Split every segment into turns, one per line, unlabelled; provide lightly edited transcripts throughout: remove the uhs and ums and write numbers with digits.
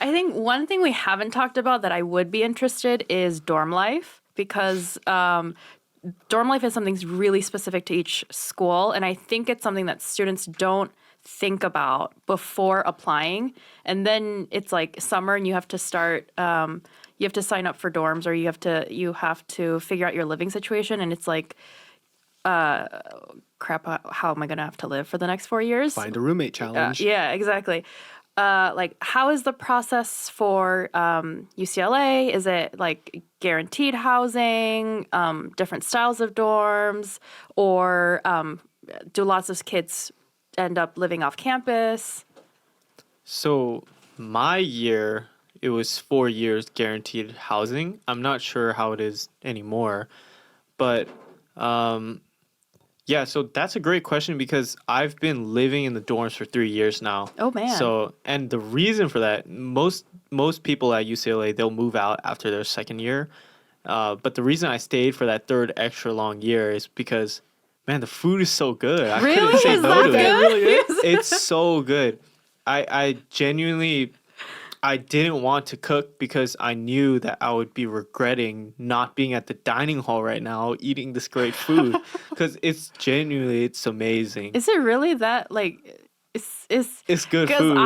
I think one thing we haven't talked about that I would be interested is dorm life because dorm life is something really specific to each school, and I think it's something that students don't think about before applying. And then it's like summer, and you have to start. You have to sign up for dorms, or you have to figure out your living situation, and it's like, crap. How am I gonna have to live for the next 4 years?
Find a roommate challenge.
Yeah, exactly. Like, how is the process for UCLA? Is it like guaranteed housing, different styles of dorms, or do lots of kids end up living off campus?
So my year, it was 4 years guaranteed housing. I'm not sure how it is anymore, but yeah, so that's a great question because I've been living in the dorms for 3 years now.
Oh, man.
So, and the reason for that, most people at UCLA, they'll move out after their second year. But the reason I stayed for that third extra long year is because, man, the food is so good. I
Really?
couldn't say
Is
no
that
to it.
good?
Really is. It's so good. I genuinely, I didn't want to cook because I knew that I would be regretting not being at the dining hall right now eating this great food because it's amazing.
Is it really that like?
It's good
because
food.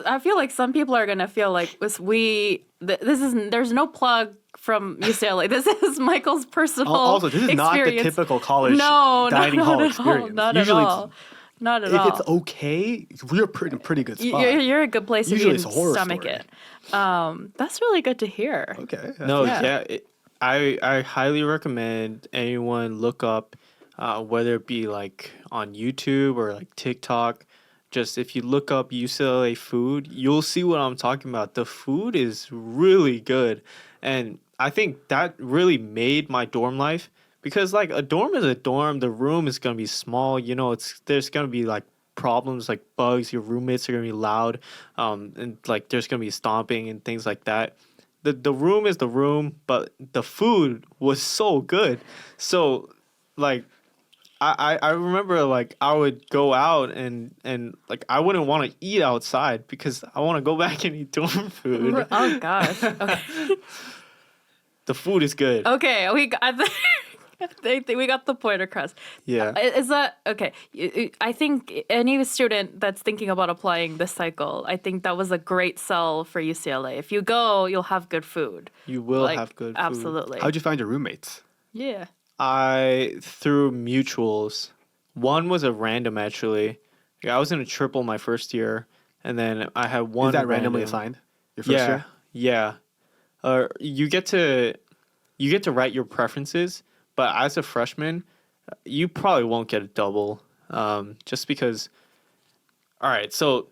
I feel like some people are gonna feel like this is there's no plug from UCLA. This is Michael's personal
Also, this is not the
experience.
typical college
No,
dining
not
hall
at
experience.
all. Not
Usually
at all. Not at
if
all.
it's okay, we're pretty good spot.
You're a good place
Usually
if you
it's a horror
stomach
story.
it. That's really good to hear.
Okay.
No,
Yeah.
I highly recommend anyone look up, whether it be like on YouTube or like TikTok. Just if you look up UCLA food, you'll see what I'm talking about. The food is really good, and I think that really made my dorm life because like a dorm is a dorm. The room is gonna be small. You know, there's gonna be like problems like bugs. Your roommates are gonna be loud, and like there's gonna be stomping and things like that. The room is the room, but the food was so good. So like I remember like I would go out and like I wouldn't want to eat outside because I want to go back and eat dorm food.
Oh gosh. Okay.
The food is good.
Okay. We got. I think we got the point across.
Yeah.
Is that okay? I think any student that's thinking about applying this cycle, I think that was a great sell for UCLA. If you go, you'll have good food.
You will have good food.
Absolutely.
How'd you find your roommates?
Yeah.
Through mutuals. One was a random actually. Yeah, I was in a triple my first year, and then I had one.
Is that randomly
random.
assigned? Your first year?
Yeah. You get to write your preferences, but as a freshman, you probably won't get a double, just because. All right, so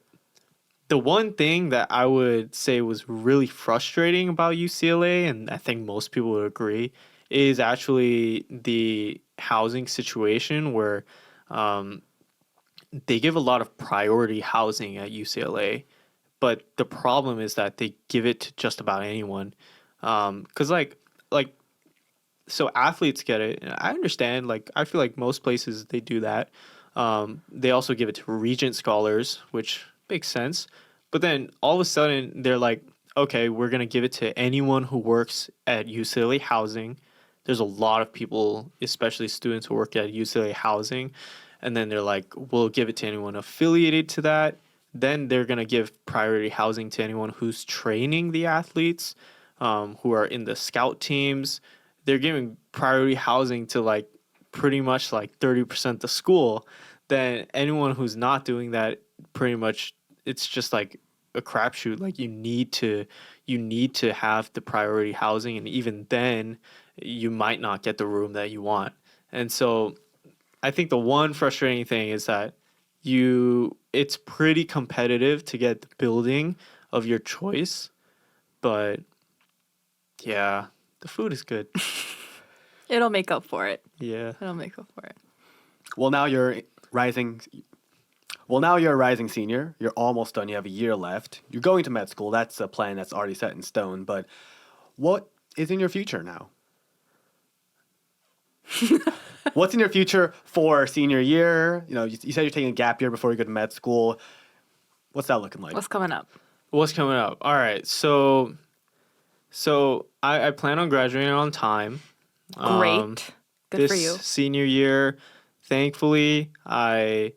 the one thing that I would say was really frustrating about UCLA, and I think most people would agree, is actually the housing situation where they give a lot of priority housing at UCLA, but the problem is that they give it to just about anyone. 'Cause so athletes get it. And I understand. Like I feel like most places they do that. They also give it to Regent scholars, which makes sense. But then all of a sudden they're like, okay, we're gonna give it to anyone who works at UCLA housing. There's a lot of people, especially students who work at UCLA housing, and then they're like, we'll give it to anyone affiliated to that. Then they're gonna give priority housing to anyone who's training the athletes, who are in the scout teams. They're giving priority housing to like pretty much like 30% of the school. Then anyone who's not doing that, pretty much it's just like a crapshoot. Like you need to have the priority housing, and even then you might not get the room that you want. And so I think the one frustrating thing is that it's pretty competitive to get the building of your choice, but yeah, the food is good.
It'll make up for it.
Yeah.
It'll make up for it.
Well, now you're a rising senior. You're almost done. You have a year left. You're going to med school. That's a plan that's already set in stone. But what is in your future now? What's in your future for senior year? You know, you said you're taking a gap year before you go to med school. What's that looking like?
What's coming up?
What's coming up? All right, so I plan on graduating on time.
Great. Good
This
for you.
senior year, thankfully, I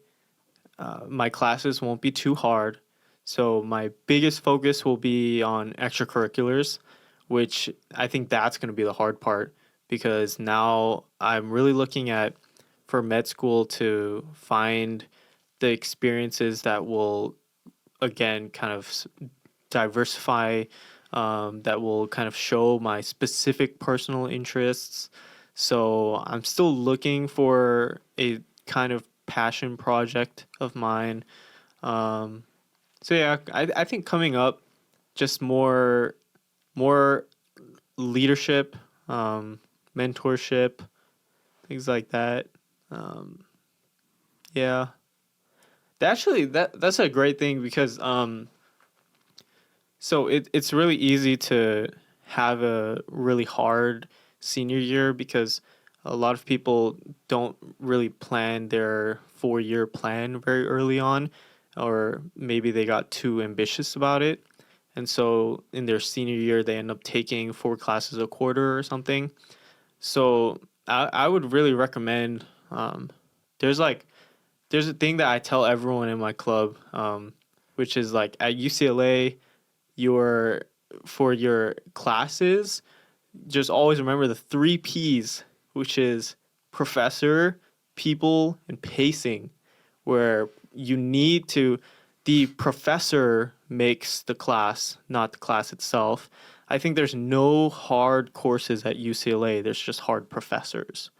my classes won't be too hard. So my biggest focus will be on extracurriculars, which I think that's going to be the hard part because now I'm really looking at for med school to find the experiences that will again kind of diversify, that will kind of show my specific personal interests. So I'm still looking for a kind of passion project of mine. Um, so yeah, I think coming up, just more leadership, mentorship, things like that. Um, yeah, that's a great thing because so it's really easy to have a really hard senior year because a lot of people don't really plan their 4 year plan very early on, or maybe they got too ambitious about it. And so in their senior year, they end up taking 4 classes a quarter or something. So I would really recommend, there's like, there's a thing that I tell everyone in my club, which is like at UCLA, your for your classes, just always remember the 3 P's, which is professor, people, and pacing, where you need to, the professor makes the class, not the class itself. I think there's no hard courses at UCLA, there's just hard professors.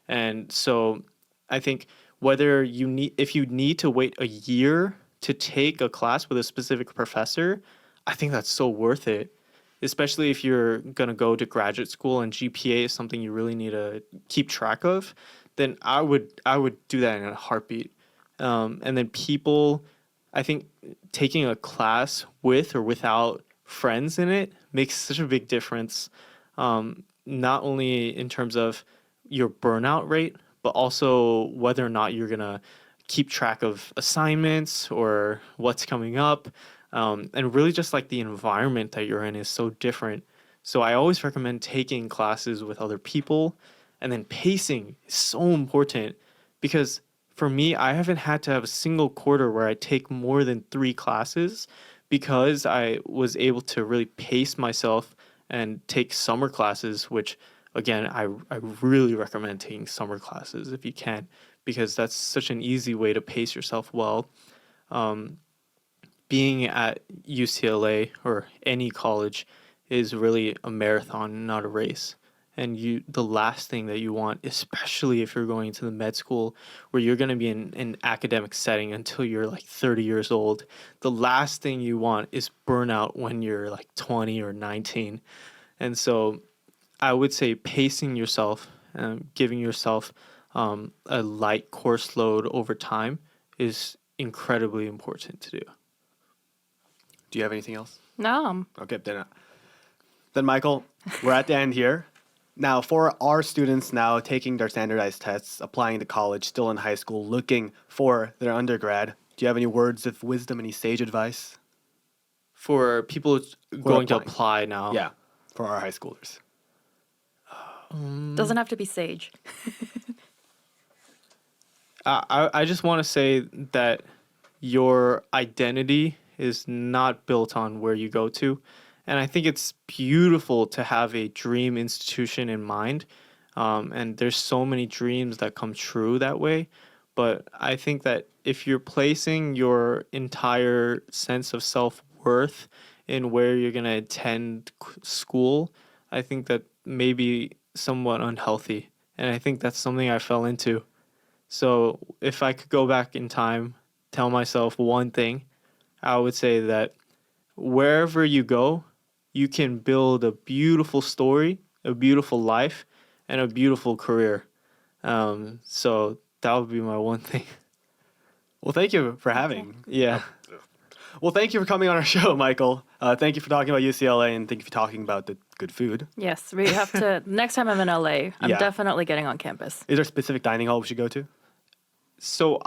And so I think whether you need, if you need to wait a year to take a class with a specific professor, I think that's so worth it, especially if you're going to go to graduate school and GPA is something you really need to keep track of. Then I would do that in a heartbeat. And then people, I think taking a class with or without friends in it makes such a big difference. Not only in terms of your burnout rate, but also whether or not you're gonna keep track of assignments or what's coming up. And really just like the environment that you're in is so different. So I always recommend taking classes with other people, and then pacing is so important because for me, I haven't had to have a single quarter where I take more than 3 classes because I was able to really pace myself and take summer classes, which again, I really recommend taking summer classes if you can, because that's such an easy way to pace yourself well. Being at UCLA or any college is really a marathon, not a race. And the last thing that you want, especially if you're going to the med school where you're going to be in an academic setting until you're like 30 years old, the last thing you want is burnout when you're like 20 or 19. And so I would say pacing yourself, giving yourself a light course load over time is incredibly important to do.
Do you have anything else?
No.
Okay, then Michael, we're at the end here. Now, for our students now taking their standardized tests, applying to college, still in high school, looking for their undergrad, do you have any words of wisdom, any sage advice?
For people going to
applying.
apply now.
Yeah, for our high schoolers.
Doesn't have to be sage.
I just want to say that your identity is not built on where you go to. And I think it's beautiful to have a dream institution in mind. And there's so many dreams that come true that way. But I think that if you're placing your entire sense of self-worth in where you're going to attend school, I think that may be somewhat unhealthy. And I think that's something I fell into. So if I could go back in time, tell myself one thing, I would say that wherever you go, you can build a beautiful story, a beautiful life, and a beautiful career. So that would be my one thing.
Well, thank you for having.
Yeah.
Well, thank you for coming on our show, Michael. Thank you for talking about UCLA, and thank you for talking about the good food.
Yes, we have to. Next time I'm in LA, I'm
Yeah.
definitely getting on campus.
Is there a specific dining hall we should go to?
So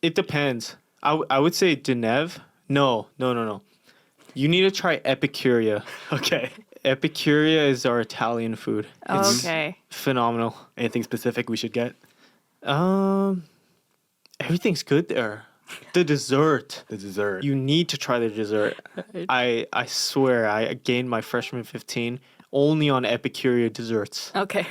it depends. I would say Deneuve No. You need to try Epicuria.
Okay.
Epicuria is our Italian food. It's
Okay.
phenomenal.
Anything specific we should get?
Everything's good there. The dessert.
The dessert.
You need to try the dessert. I swear I gained my freshman 15 only on Epicuria desserts.
Okay.